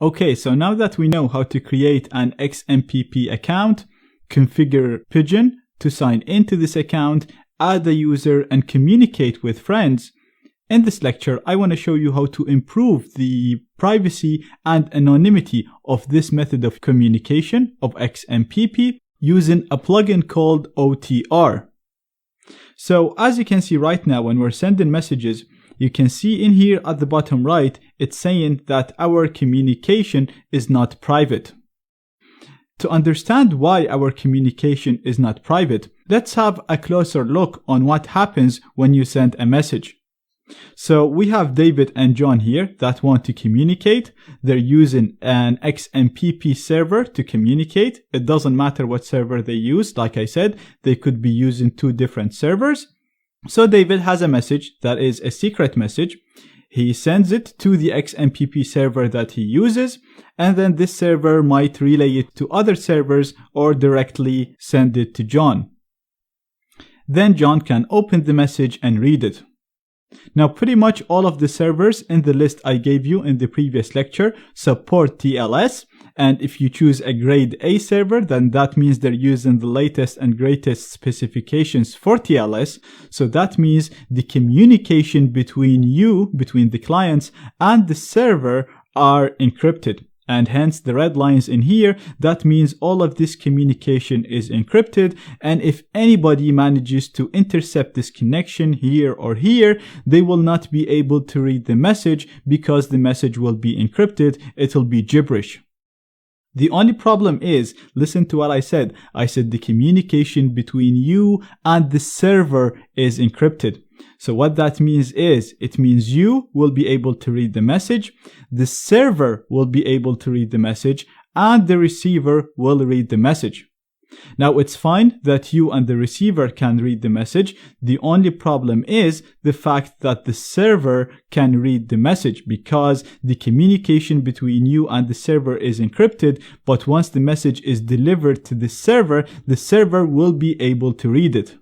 Okay, so now that we know how to create an XMPP account, configure Pidgin to sign into this account, add a user, and communicate with friends, in this lecture, I want to show you how to improve the privacy and anonymity of this method of communication of XMPP using a plugin called OTR. So as you can see right now, when we're sending messages, you can see in here at the bottom right, it's saying that our communication is not private. To understand why our communication is not private, let's have a closer look on what happens when you send a message. So we have David and John here that want to communicate. They're using an XMPP server to communicate. It doesn't matter what server they use. Like I said, they could be using two different servers. So David has a message that is a secret message. He sends it to the XMPP server that he uses, and then this server might relay it to other servers or directly send it to John. Then John can open the message and read it. Now, pretty much all of the servers in the list I gave you in the previous lecture support TLS, and if you choose a grade A server, then that means they're using the latest and greatest specifications for TLS. So that means the communication between the clients and the server are encrypted. And hence the red lines in here, that means all of this communication is encrypted. And if anybody manages to intercept this connection here or here, they will not be able to read the message because the message will be encrypted. It'll be gibberish. The only problem is, listen to what I said. I said the communication between you and the server is encrypted. So what that means is, it means you will be able to read the message, the server will be able to read the message, and the receiver will read the message. Now, it's fine that you and the receiver can read the message. The only problem is the fact that the server can read the message, because the communication between you and the server is encrypted, but once the message is delivered to the server will be able to read it.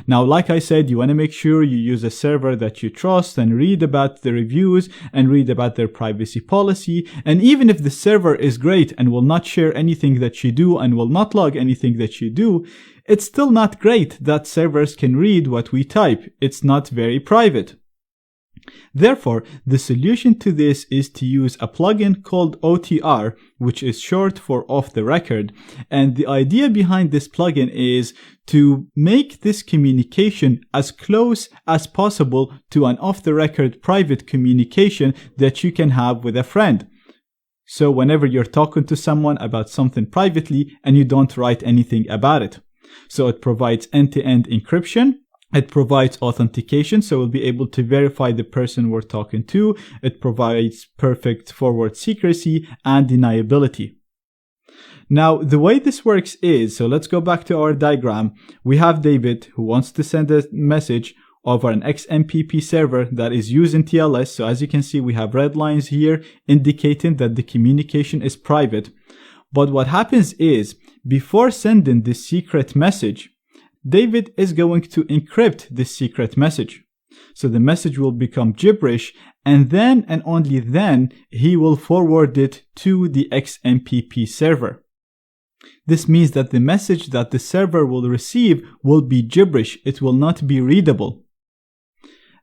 Now, like I said, you want to make sure you use a server that you trust and read about the reviews and read about their privacy policy. And even if the server is great and will not share anything that you do and will not log anything that you do, it's still not great that servers can read what we type. It's not very private. Therefore, the solution to this is to use a plugin called OTR, which is short for off the record. And the idea behind this plugin is to make this communication as close as possible to an off the record private communication that you can have with a friend. So whenever you're talking to someone about something privately and you don't write anything about it. So it provides end-to-end encryption. It provides authentication, so we'll be able to verify the person we're talking to. It provides perfect forward secrecy and deniability. Now, the way this works is, so let's go back to our diagram. We have David who wants to send a message over an XMPP server that is using TLS. So as you can see, we have red lines here indicating that the communication is private. But what happens is, before sending this secret message, David is going to encrypt this secret message. So the message will become gibberish, and then and only then he will forward it to the XMPP server. This means that the message that the server will receive will be gibberish. It will not be readable.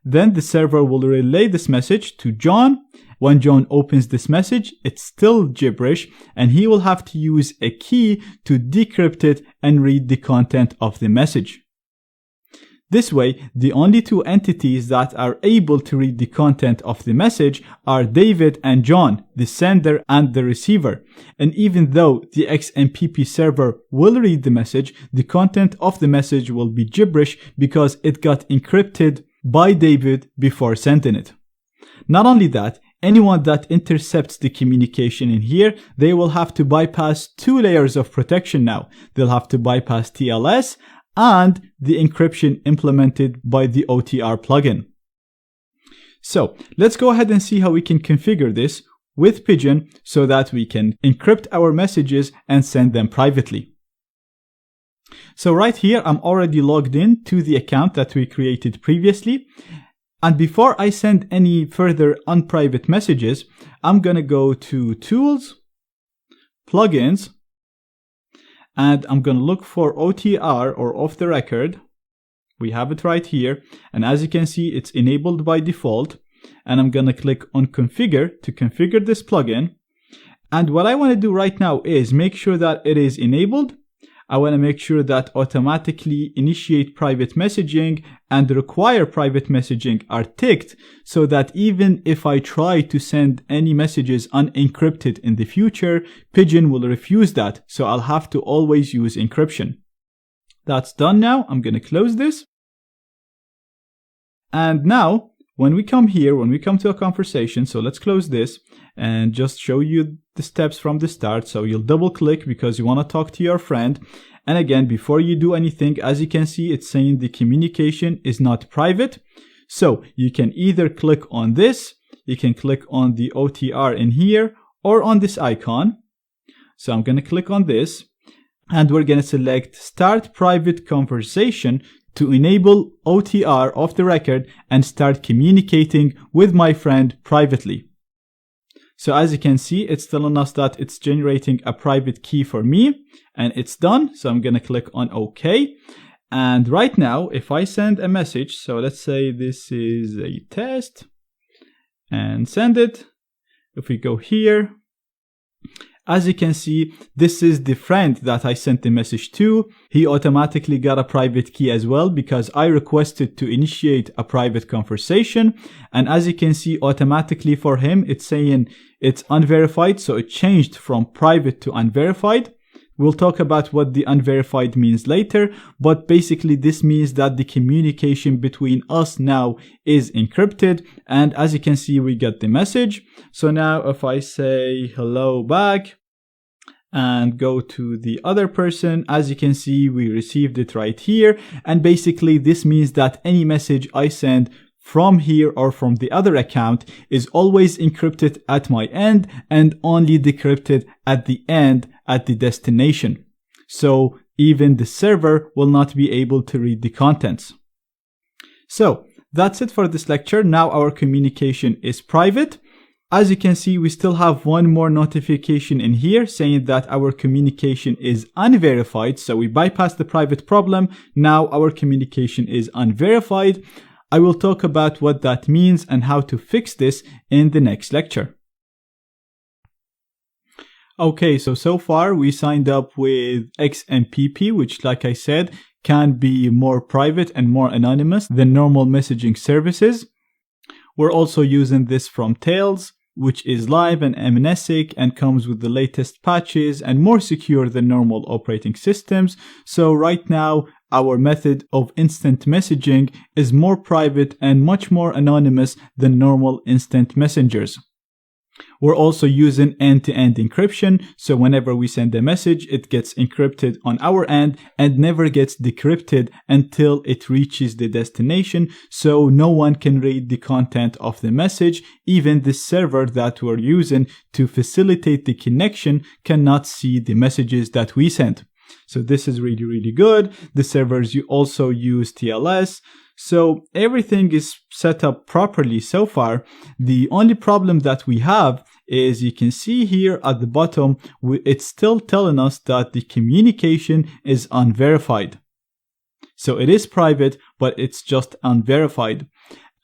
Then the server will relay this message to John. When John opens this message, it's still gibberish, and he will have to use a key to decrypt it and read the content of the message. This way, the only two entities that are able to read the content of the message are David and John, the sender and the receiver. And even though the XMPP server will read the message, the content of the message will be gibberish because it got encrypted by David before sending it. Not only that, anyone that intercepts the communication in here, they will have to bypass two layers of protection now. They'll have to bypass TLS and the encryption implemented by the OTR plugin. So let's go ahead and see how we can configure this with Pidgin so that we can encrypt our messages and send them privately. So right here, I'm already logged in to the account that we created previously. And before I send any further unprivate messages, I'm going to go to Tools, Plugins, and I'm going to look for OTR, or off the record. We have it right here. And as you can see, it's enabled by default. And I'm going to click on Configure to configure this plugin. And what I want to do right now is make sure that it is enabled. I want to make sure that automatically initiate private messaging and require private messaging are ticked, so that even if I try to send any messages unencrypted in the future, Pidgin will refuse that. So I'll have to always use encryption. That's done now. I'm going to close this. And now when we come here, when we come to a conversation, so let's close this and just show you the steps from the start. So you'll double click because you want to talk to your friend. And again, before you do anything, as you can see, it's saying the communication is not private. So you can either click on this, you can click on the OTR in here, or on this icon. So I'm going to click on this, and we're going to select Start Private Conversation to enable OTR off the record and start communicating with my friend privately. So as you can see, it's telling us that it's generating a private key for me, and it's done. So I'm going to click on OK. And right now, if I send a message, so let's say this is a test, and send it. If we go here, as you can see, this is the friend that I sent the message to. He automatically got a private key as well because I requested to initiate a private conversation. And as you can see, automatically for him, it's saying it's unverified. So it changed from private to unverified. We'll talk about what the unverified means later, but basically this means that the communication between us now is encrypted. And as you can see, we get the message. So now if I say hello back and go to the other person, as you can see, we received it right here. And basically this means that any message I send from here or from the other account is always encrypted at my end and only decrypted at the end at the destination. So even the server will not be able to read the contents. So that's it for this lecture. Now our communication is private. As you can see, we still have one more notification in here saying that our communication is unverified. So we bypassed the private problem. Now our communication is unverified. I will talk about what that means and how to fix this in the next lecture. Okay, so far we signed up with XMPP, which, like I said, can be more private and more anonymous than normal messaging services. We're also using this from Tails, which is live and amnesic and comes with the latest patches and more secure than normal operating systems. So right now, our method of instant messaging is more private and much more anonymous than normal instant messengers. We're also using end-to-end encryption, so whenever we send a message, it gets encrypted on our end and never gets decrypted until it reaches the destination, so no one can read the content of the message. Even the server that we're using to facilitate the connection cannot see the messages that we send. So this is really, really good. The servers you also use TLS. So everything is set up properly so far. The only problem that we have is you can see here at the bottom, it's still telling us that the communication is unverified. So it is private, but it's just unverified.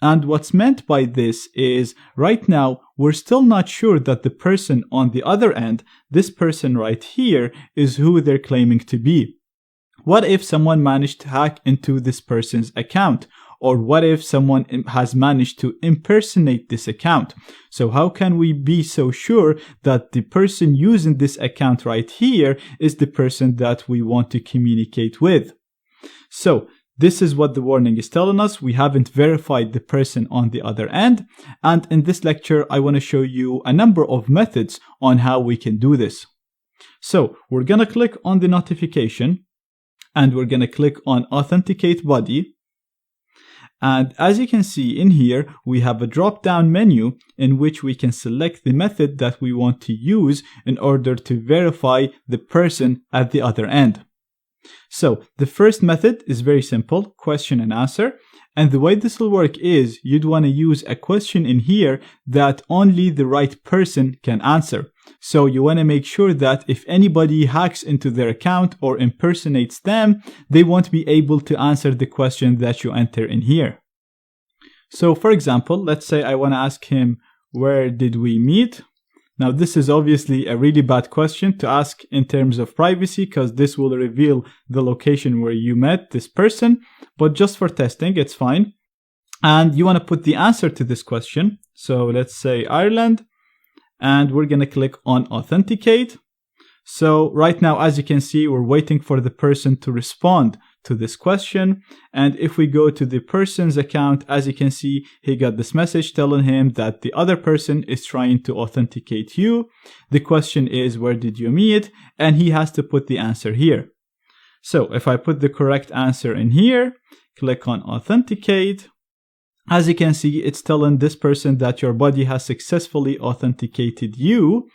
And what's meant by this is right now, we're still not sure that the person on the other end, this person right here, is who they're claiming to be. What if someone managed to hack into this person's account? Or what if someone has managed to impersonate this account? So how can we be so sure that the person using this account right here is the person that we want to communicate with? So this is what the warning is telling us. We haven't verified the person on the other end. And in this lecture, I want to show you a number of methods on how we can do this. So we're going to click on the notification and we're going to click on Authenticate Body. And as you can see in here, we have a drop-down menu in which we can select the method that we want to use in order to verify the person at the other end. So the first method is very simple, question and answer. And the way this will work is you'd want to use a question in here that only the right person can answer. So you want to make sure that if anybody hacks into their account or impersonates them, they won't be able to answer the question that you enter in here. So for example, let's say I want to ask him, where did we meet? Now this is obviously a really bad question to ask in terms of privacy, because this will reveal the location where you met this person, but just for testing, it's fine. And you want to put the answer to this question. So let's say Ireland, and we're going to click on authenticate. So right now, as you can see, we're waiting for the person to respond to this question. And if we go to the person's account, as you can see, he got this message telling him that the other person is trying to authenticate you. The question is, where did you meet? And he has to put the answer here. So if I put the correct answer in here, click on authenticate. As you can see, it's telling this person that your buddy has successfully authenticated you,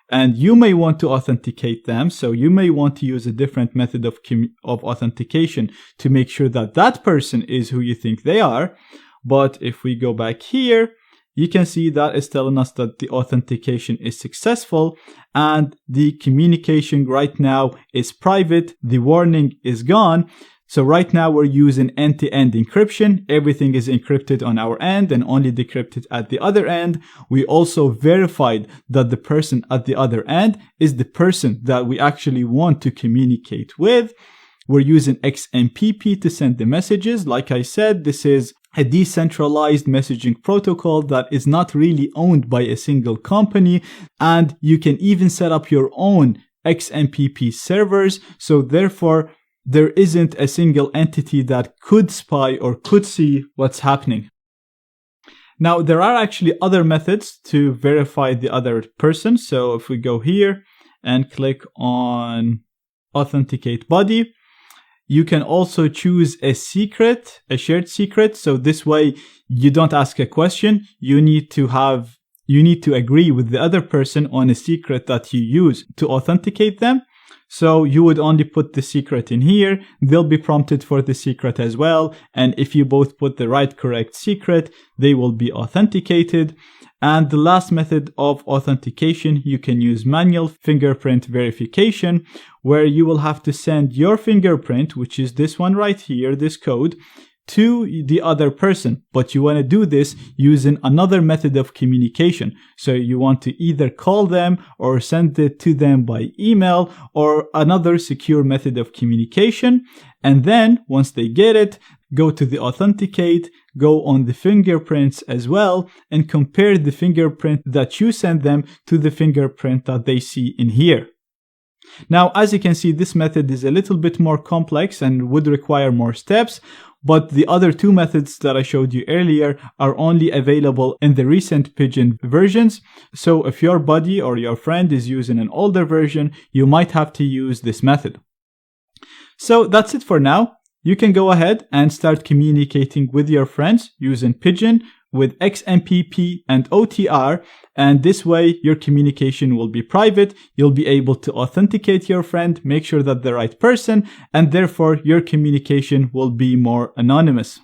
and you may want to authenticate them. So you may want to use a different method of authentication to make sure that that person is who you think they are. But if we go back here, you can see that is telling us that the authentication is successful and the communication right now is private. The warning is gone. So right now we're using end-to-end encryption. Everything is encrypted on our end and only decrypted at the other end. We also verified that the person at the other end is the person that we actually want to communicate with. We're using XMPP to send the messages. Like I said, this is a decentralized messaging protocol that is not really owned by a single company. And you can even set up your own XMPP servers. So therefore, there isn't a single entity that could spy or could see what's happening. Now, there are actually other methods to verify the other person. So if we go here and click on Authenticate Body, you can also choose a secret, a shared secret. So this way you don't ask a question. You need to agree with the other person on a secret that you use to authenticate them. So you would only put the secret in here. They'll be prompted for the secret as well. And if you both put the right correct secret, they will be authenticated. And the last method of authentication, you can use manual fingerprint verification, where you will have to send your fingerprint, which is this one right here, this code, to the other person, but you want to do this using another method of communication. So you want to either call them or send it to them by email or another secure method of communication. And then once they get it, go to the authenticate, go on the fingerprints as well, and compare the fingerprint that you send them to the fingerprint that they see in here. Now, as you can see, this method is a little bit more complex and would require more steps, but the other two methods that I showed you earlier are only available in the recent Pidgin versions. So if your buddy or your friend is using an older version, you might have to use this method. So that's it for now. You can go ahead and start communicating with your friends using Pidgin with XMPP and OTR, and this way your communication will be private. You'll be able to authenticate your friend, make sure that the right person, and therefore your communication will be more anonymous.